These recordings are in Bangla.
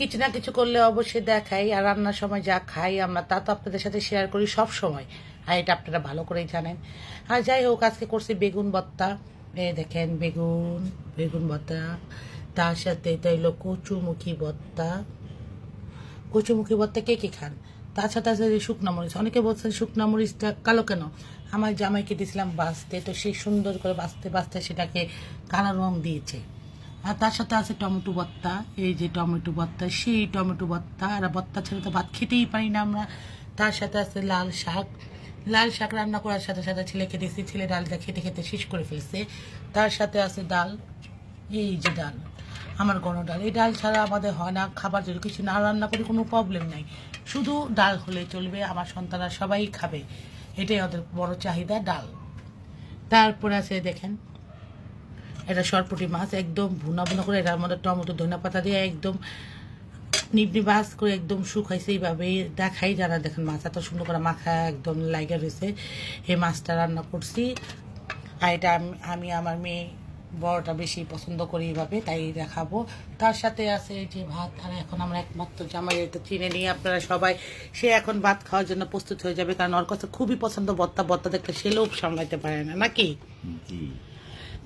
কিছু না কিছু করলে অবশ্যই দেখাই, আর রান্নার সময় যা খাই আমরা তা তো আপনাদের সাথে শেয়ার করি সব সময়, আর এটা আপনারা ভালো করেই জানেন। আর যাই হোক, আজকে করছি বেগুন ভর্তা। দেখেন বেগুন বেগুন ভর্তা, তার সাথে এটা হলো কচুমুখী ভর্তা। কচুমুখী ভর্তা কে কে খান? তার সাথে আছে যে শুকনা মরিচ। অনেকে বলছেন শুকনা মরিচটা কালো কেন? আমার জামাইকে দিয়েছিলাম বাছতে, তো সেই সুন্দর করে বাছতে বাছতে সেটাকে কালো রং দিয়েছে। আর তার সাথে আছে টমেটো ভর্তা, এই যে টমেটো ভর্তা, সেই টমেটো ভর্তা। আর ভর্তা ছাড়া তো ভাত খেতেই পারি না আমরা। তার সাথে আছে লাল শাক। লাল শাক রান্না করার সাথে সাথে ছেলেকে দিয়েছি, ছেলে ডালটা খেতে খেতে শেষ করে ফেলছে। তার সাথে আছে ডাল, এই যে ডাল, আমার গরম ডাল। এই ডাল ছাড়া আমাদের হয় না, খাবার যদি কিছু না রান্না করি কোনো প্রবলেম নাই, শুধু ডাল হলে চলবে। আমার সন্তানরা সবাই খাবে, এটাই ওদের বড় চাহিদা, ডাল। তারপরে আছে দেখেন এটা সরপুঁটি মাছ, একদম ভুনা ভুনা করে এটার মধ্যে টমেটো ধনিয়া পাতা দিয়ে একদম নিবনি বাস করে একদম শুকাইছে। এইভাবে দেখাই যারা দেখেন মাছ এত সুন্দর করে মাখা একদম লাইগা রয়েছে। এই মাছটা রান্না করছি, আর এটা আমি আমার মেয়ে বড়টা বেশি পছন্দ করি এইভাবে, তাই দেখাবো। তার সাথে আছে যে ভাত। আর এখন আমরা একমাত্র জামাই এটা চিনে নিয়ে আপনারা সবাই, সে এখন ভাত খাওয়ার জন্য প্রস্তুত হয়ে যাবে, কারণ ওর কাছে খুবই পছন্দ ভর্তা। ভর্তা দেখলে সে লোভ সামলাইতে পারে না, নাকি?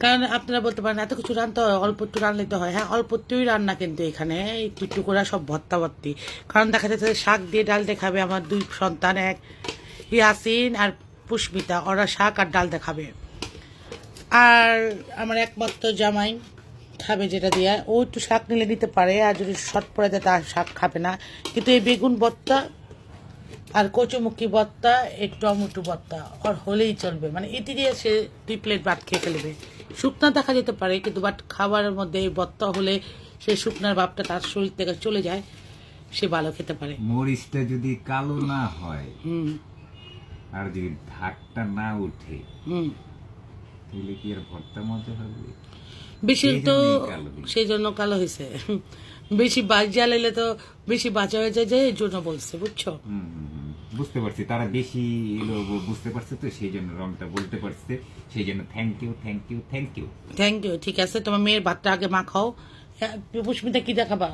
কারণ আপনারা বলতে পারেন এত কিছু রান্না হয়, অল্প একটু রান্নাতে হয়। হ্যাঁ, অল্প একটুই রান্না, কিন্তু এখানে একটু একটু করে সব ভর্তা ভর্তি। কারণ দেখা যাচ্ছে শাক দিয়ে ডাল দেখাবে আমার দুই সন্তান, এক ইয়াসিন আর পুষ্মিতা, ওরা শাক আর ডাল দেখাবে। আর আমার একমাত্র জামাই খাবে যেটা দিয়ে, ও একটু শাক নিলে নিতে পারে, আর যদি শর্ট পড়ে যায় তার শাক খাবে না। কিন্তু এই বেগুন ভর্তা আর কচুমুখী ভর্তা, এই টমেটো ভর্তা ওর হলেই চলবে, মানে এটি দিয়ে সে 2 প্লেট ভাত খেয়ে ফেলবে। শুকনা দেখা যেতে পারে, কিন্তু বাট খাবারের মধ্যে এই ভর্তা হলে সে শুকনার ভাবটা তার শরীর থেকে চলে যায়, সে ভালো খেতে পারে। মরিচটা যদি কালো না হয় আর যদি ধাকটা না উঠে, তাহলে কি আর ভর্তা মজা হবে? বেশি তো সেই জন্য কালো হয়েছে। বেশি বাজা লাইলে তো বেশি বাজা হয়ে যায়, যে এই জন্য বলছে, বুঝছো? বুঝতে পারছি, তারা বেশি এলো বুঝতে পারছে, তো সেই জন্য রংটা বলতে পারছে, সেই জন্য thank you thank you thank you thank you. ঠিক আছে, তোমার মেয়ের ভাতটা আগে মাখাও। পুষ্মিতা কি দেখাবা?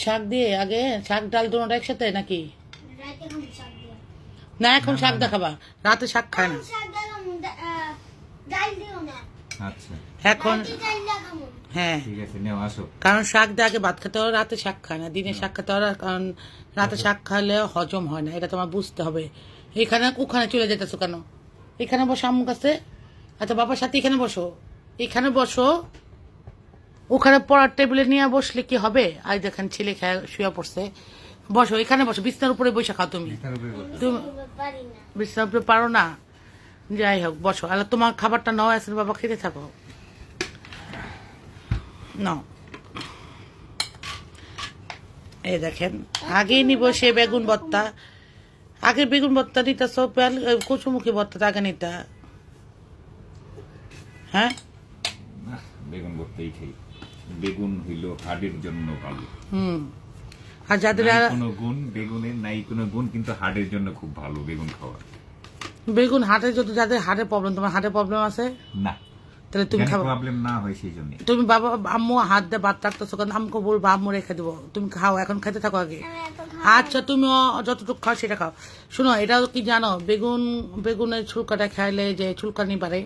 শাক দিয়ে আগে, শাক ডাল দুটোটা একসাথে নাকি? না, এখন শাক দেখাবা, রাতে শাক খায় না। আচ্ছা এখন হ্যাঁ ঠিক আছে, নেও আসো। কারণ শাক দিয়ে আগে ভাত খেতে হয়, রাতে শাক খায় না, দিনে শাক খেতে হয়, কারণ রাতে শাক খাইলে হজম হয় না, এটা তোমার বুঝতে হবে। এখানে ওখানে চলে যেতেছো কেন? এখানে বসো আম্মুর কাছে। আচ্ছা, বাবার সাথে এখানে বসো, এখানে বসো। ওখানে পড়ার টেবিলে নিয়ে বসলে কি হবে? আজ দেখেন ছেলে খেয়ে শুয়ে পড়ছে। বসো, এখানে বসো, বিছনার উপরে বসে খাও। তুমি বিছনার উপরে পারো না? যাই হোক, বসো। আর তোমার খাবারটা নাও, আসেন বাবা, খেতে থাকো। নাও, এই দেখেন আগেই নিব সে বেগুন ভর্তা। আগে বেগুন ভর্তা নিতা, সব কচুমুখী ভর্তা আগে নিতা। হ্যাঁ, বেগুন ভর্তাই খাই। বেগুন হইল হাড়ের জন্য ভালো। আর যাদের কোনো গুণ বেগুনের নাই, কোনো গুণ, কিন্তু হাড়ের জন্য খুব ভালো বেগুন খাওয়া। বেগুন হার্টের জন্য, যাদের হার্টের প্রবলেম, তোমার হার্টের প্রবলেম আছে না, তাহলে তুমি খাবো, প্রবলেম না হয় সেই জন্য। তুমি বাবা আম্মু হাত দিয়ে ভাত রাখতেছো, কারণ আমাকে বলবো আম্মু রেখে দেবো, তুমি খাও, এখন খেতে থাকো আগে। আচ্ছা, তুমি যতটুকু খাও সেটা খাও। শুনো, এটাও কি জানো, বেগুনের চুলকাটা খাইলে যে চুলকানি বাড়ে।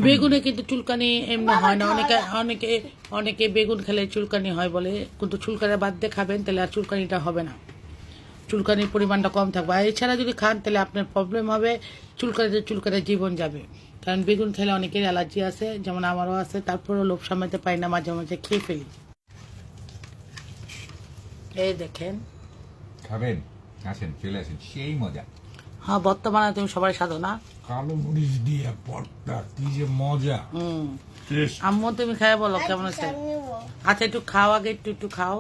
বেগুনে কিন্তু চুলকানি এমনি হয় না, অনেকে বেগুন খেলে চুলকানি হয় বলে, কিন্তু চুলকানি বাদ দিয়ে খাবেন, তাহলে আর চুলকানিটা হবে না, চুলকানির পরিমাণটা কম থাকবে। আর এছাড়া যদি খান তাহলে আপনার প্রবলেম হবে, চুলকানিতে জীবন যাবে। কারণ বেগুন খেলে অনেকের অ্যালার্জি আছে, যেমন আমারও আছে, তারপরেও লোভ সামলাতে পারি না, মাঝে মাঝে খেয়ে ফেলি। এই দেখেন, খাবেন? আসেন, চলে আসেন, সেই মজা। হ্যাঁ, বর্তমানে তুমি সবাই সাধো না, কালো মরিচ দিয়ে ভর্তা, কি যে মজা। আম্মু তুমি খাই বলো কেমন আছে? আচ্ছা, একটু খাও আগে, একটু খাও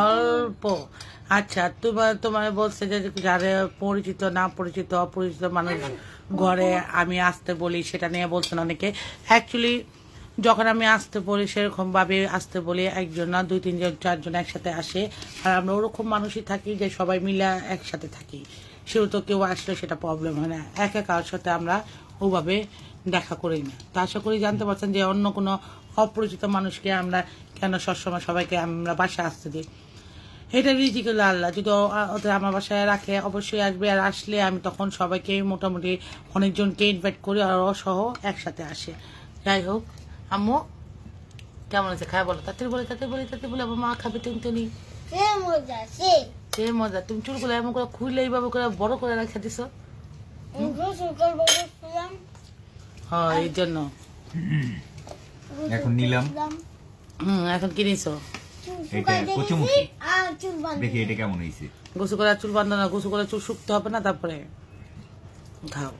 অল্প। আচ্ছা, তোমার বলছে যে যারা পরিচিত, না পরিচিত, অপরিচিত মানুষ ঘরে আমি আসতে বলি, সেটা নিয়ে বলছেন অনেকে। অ্যাকচুয়ালি যখন আমি আসতে বলি, সেরকম ভাবে আসতে বলি, একজন না, 2-3 জন 4 জন একসাথে আসে। আর আমরা ওরকম মানুষই থাকি যে সবাই মিলে একসাথে থাকি, সেহেতু কেউ আসলে সেটা প্রবলেম হয় না। একা কারোর সাথে আমরা ওভাবে দেখা করি না। তা আশা করি জানতে পারছেন যে অন্য কোনো অপরিচিত মানুষকে আমরা কেন সবসময় সবাইকে আমরা বাসায় আসতে দিই? এটা রিজিকুল আল্লাহ যদি ওদের আমার বাসায় রাখে অবশ্যই আসবে, আর আসলে আমি তখন সবাইকে মোটামুটি অনেকজনকে ইনভাইট করি আর ও সহ একসাথে আসে। যাই হোক, আম্মু কেমন আছে খায় বলো, তাতে বলে আমার মা খাবে তুমি সে মজা। তুমি চুলগুলো এমন করে খুলে এইভাবে করে বড় করে রেখে দিছো। হ্যাঁ এই জন্য। এখন নিলাম এখন কি নিছো? এটা কচুমুখী, দেখি এটা কেমন হয়েছে। গোসু করে চুল বাঁধো না, গোসু করে চুল শুকতে হবে না, তারপরে খাও।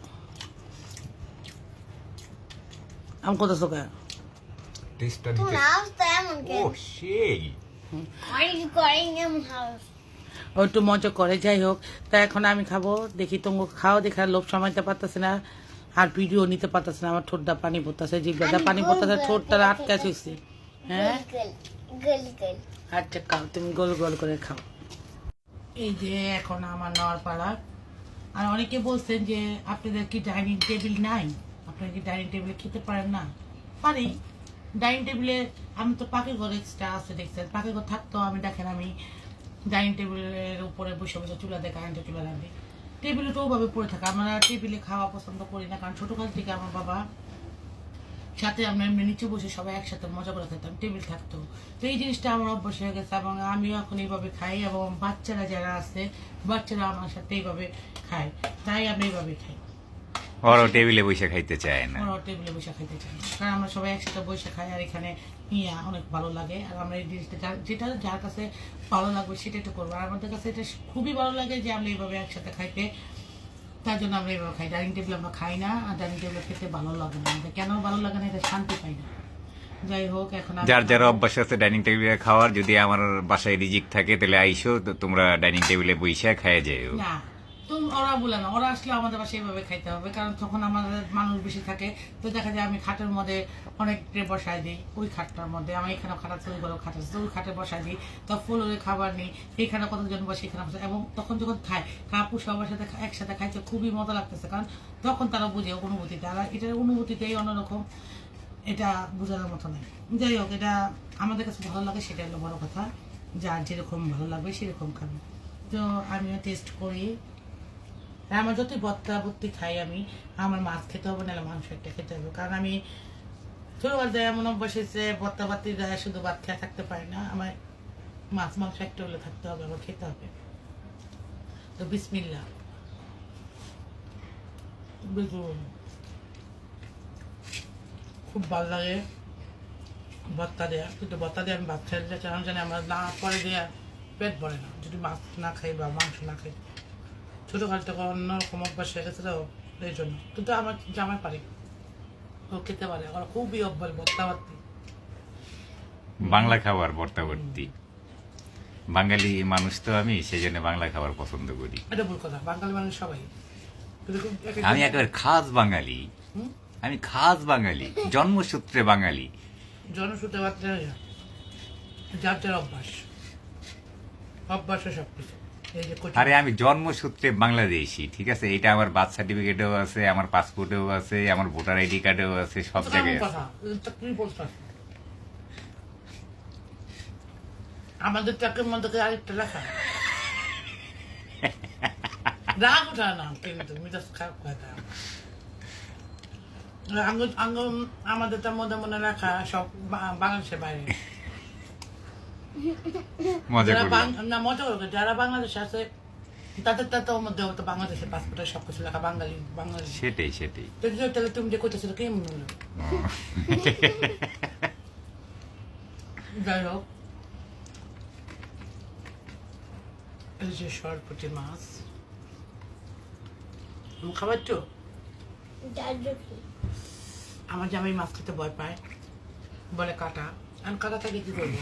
আমি কত সোকা টেস্টটা দিতে ও সেই ও একটু মজা করে। যাই হোক, তা এখন আমি খাবো, দেখি তুমি খাও, দেখার লোভ সামাইতে পারতেছে না আর ভিডিও নিতে পারতেছে না। আমার ঠোঁটটা পানি পড়তেছে, জিভটা পানি পড়তেছে, ঠোঁটটা আটকে চুইছে। হ্যাঁ আচ্ছা খাও, তুমি গোল গোল করে খাও। এই যে এখন আমার নেওয়ার পালা। আর অনেকে বলছেন যে আপনাদের কি ডাইনিং টেবিল নাই, আপনারা কি ডাইনিং টেবিলে খেতে পারেন না? পারি। ডাইনিং টেবিলে আমি তো পাখির ঘর এক্সট্রা আছে, দেখছেন পাখির ঘর থাকতো আমি দেখেন আমি ডাইনিং টেবিলের উপরে বসে বসে চুলা দিয়ে কারেন্টের চুলা রাখি। টেবিলে তো ওভাবে পড়ে থাকে, আমরা টেবিলে খাওয়া পছন্দ করি না, কারণ ছোটোকাল থেকে আমার বাবা সাথে আমরা এমনি নিচে বসে সবাই একসাথে মজা করে খেতাম, টেবিল থাকতো। তো এই জিনিসটা আমার অভ্যাস হয়ে গেছে এবং আমিও এখন এইভাবে খাই এবং বাচ্চারা যারা আছে বাচ্চারা আমার সাথে এইভাবে খায়, তাই আমি এইভাবে খাই। ওরা টেবিলে বসে খাইতে চায় না, ওরা টেবিলে বসে খাইতে চাই, কারণ আমরা সবাই একসাথে বসে খাই আর এখানে নিয়ে অনেক ভালো লাগে। আর আমরা এই জিনিসটা যেটা যার কাছে ভালো লাগবে সেটা একটু করবো। আর আমাদের কাছে এটা খুবই ভালো লাগে যে আমরা এইভাবে একসাথে খাইতে, তার জন্য আমরা এইভাবে খাই। ডাইনিং টেবিল আমরা খাই না, আর ডাইনিং টেবিলে খেতে ভালো লাগে না, আমাদের কেন ভালো লাগে না, এটা শান্তি পাই না। যাই হোক, এখন যার যার অভ্যাস আছে ডাইনিং টেবিলে খাওয়ার, যদি আমার বাসায় রিজিক থাকে তাহলে আইসো, তো তোমরা ডাইনিং টেবিলে বসে খাইয়ে যাও। না তুমি ওরা বলে না, ওরা আসলে আমাদের বাসায় এইভাবে খাইতে হবে, কারণ তখন আমাদের মানুষ বেশি থাকে। তো দেখা যায় আমি খাটের মধ্যে অনেক ট্রে বসাই দিই, ওই খাটটার মধ্যে আমি এখানেও খাটা আছে, ওই ঘরেও খাট আছে, ওই খাটে বসাই দিই, তো ফুলের খাবার নিই, এইখানে কতজন বসে এখানে বসে, এবং তখন যখন খায় কাপু সবার সাথে একসাথে খাইতে খুবই মজা লাগতেছে, কারণ তখন তারা বুঝে অনুভূতিতে, আর এটার অনুভূতিতেই অন্যরকম, এটা বোঝানোর মতো নয়। যাই হোক, এটা আমাদের কাছে ভালো লাগে, সেটা হলো বড় কথা, যার যেরকম ভালো লাগবে সেরকম খাবে। তো আমিও টেস্ট করি, আমার যতই ভর্তা ভর্তি খাই আমি, আমার মাছ খেতে হবে না, মাংস একটা খেতে হবে, কারণ আমি ছোটবেলা যায় এমন অভ্যাস হয়েছে ভর্তা ভাতি যায় শুধু ভাত খেয়ে থাকতে পারি না, আমার মাছ মাংস একটা হলে থাকতে হবে, আমার খেতে হবে। তো বিসমিল্লাহ। বেগুন খুব ভালো লাগে ভর্তা দেয়া, কিন্তু ভর্তা দিয়ে আমি ভাত খেয়ে দিতে চাই, জানি আমার না পরে দেওয়া পেট ভরে না যদি মাছ না খাই বা মাংস না খাই। ছোটকাল থেকে অন্যরকম অভ্যাস হয়ে গেছে তো এই জন্য, কিন্তু আমার জামাই পারি, ও খেতে পারে, ওরা খুবই অভ্যাস ভর্তা ভর্তি। বাংলা খাবার ভর্তা ভর্তি, বাঙালি মানুষ তো আমি, সেই জন্য বাংলা খাবার পছন্দ করি। এটা ভুল কথা, বাঙালি মানুষ সবাই, আমি একেবারে খাস বাঙালি, আমি খাস বাঙালি, জন্মসূত্রে বাঙালি। জনসূত্রে বাচ্চা যার যার অভ্যাস, অভ্যাসে সবকিছু। আরে আমি জন্মসূত্রে বাংলাদেশি, ঠিক আছে, এটা আমার বার্থ সার্টিফিকেটেও আছে, আমার পাসপোর্টেও আছে, আমার ভোটার আইডি কার্ডেও আছে, সব জায়গায় আছে। আমাদের চাকরির মধ্যে আরেকটা লেখা রাগ ওঠা না, কিন্তু মিজাজ খারাপ করে দেয় আমাদের তার মধ্যে মনে রাখা সব বাংলাদেশের বাইরে। মজা করি না মজা করবে, যারা বাংলাদেশে আছে তাদের তার মধ্যে তো বাংলাদেশের পাসপোর্টে সবকিছু লেখা বাঙালি বাংলাদেশ। সেটাই সেটাই। তাহলে তুমি যে করতেছিল কি মনে হলো? যাই হোক, এই যে সরপুটি মাছ খাবার তো আমার জামাই মাছ খেতে ভয় পায়, বলে কাটা, আমি কাটা থেকে কি করবো?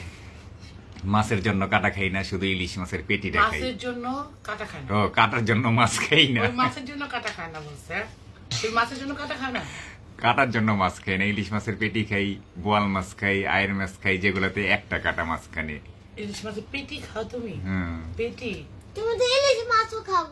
মাছের জন্য কাটা খাই না, শুধু ইলিশ মাছের পেটিটা খাই। মাছের জন্য কাটা খায় না, ও কাটার জন্য মাছ খাই না, মাছের জন্য কাটা খায় না বলছে, তুই মাছের জন্য কাটা খায় না, কাটার জন্য মাছ খাই না, ইলিশ মাছের পেটি খাই, বোয়াল মাছ খাই, আয়ের মাছ খাই, যেগুলোতে একটা কাটা মাছ খানে। ইলিশ মাছের পেটি খাও তুমি? হুম, পেটি তুমি তো ইলিশ মাছও খাও।